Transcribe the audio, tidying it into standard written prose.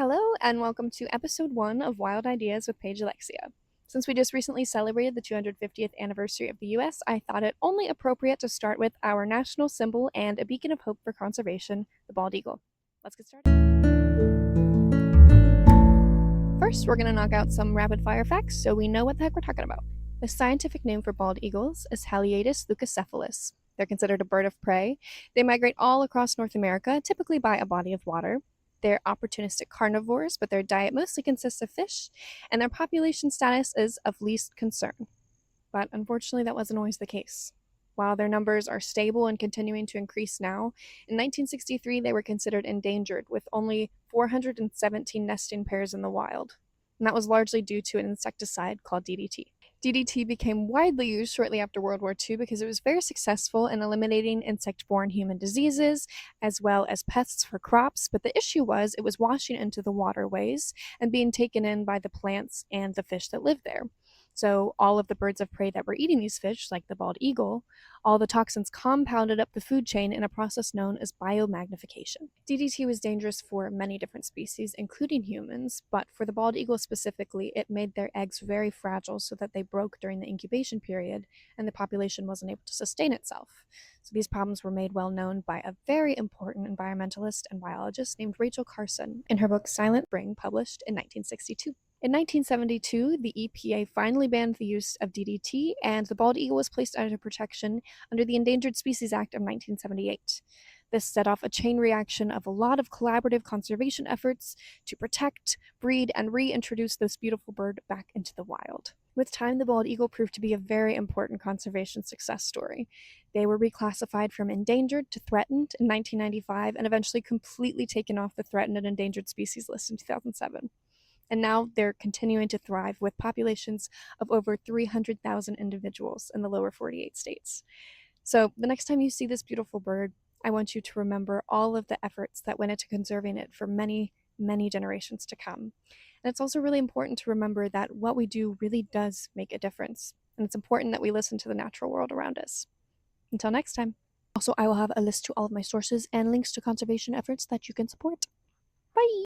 Hello, and welcome to episode 1 of Wild Ideas with Paige Alexia. Since we just recently celebrated the 250th anniversary of the US, I thought it only appropriate to start with our national symbol and a beacon of hope for conservation, the bald eagle. Let's get started. First, we're going to knock out some rapid fire facts so we know what the heck we're talking about. The scientific name for bald eagles is Haliaeetus leucocephalus. They're considered a bird of prey. They migrate all across North America, typically by a body of water. They're opportunistic carnivores, but their diet mostly consists of fish, and their population status is of least concern. But unfortunately, that wasn't always the case. While their numbers are stable and continuing to increase now, in 1963 they were considered endangered, with only 417 nesting pairs in the wild. And that was largely due to an insecticide called DDT. DDT became widely used shortly after World War II because it was very successful in eliminating insect-borne human diseases as well as pests for crops, but the issue was it was washing into the waterways and being taken in by the plants and the fish that lived there. So all of the birds of prey that were eating these fish, like the bald eagle, all the toxins compounded up the food chain in a process known as biomagnification. DDT was dangerous for many different species, including humans, but for the bald eagle specifically, it made their eggs very fragile so that they broke during the incubation period, and the population wasn't able to sustain itself. So these problems were made well known by a very important environmentalist and biologist named Rachel Carson in her book Silent Spring, published in 1962. In 1972, the EPA finally banned the use of DDT, and the bald eagle was placed under protection under the Endangered Species Act of 1978. This set off a chain reaction of a lot of collaborative conservation efforts to protect, breed, and reintroduce this beautiful bird back into the wild. With time, the bald eagle proved to be a very important conservation success story. They were reclassified from endangered to threatened in 1995 and eventually completely taken off the threatened and endangered species list in 2007. And now they're continuing to thrive with populations of over 300,000 individuals in the lower 48 states. So the next time you see this beautiful bird, I want you to remember all of the efforts that went into conserving it for many, many generations to come. And it's also really important to remember that what we do really does make a difference. And it's important that we listen to the natural world around us. Until next time. Also, I will have a list to all of my sources and links to conservation efforts that you can support. Bye!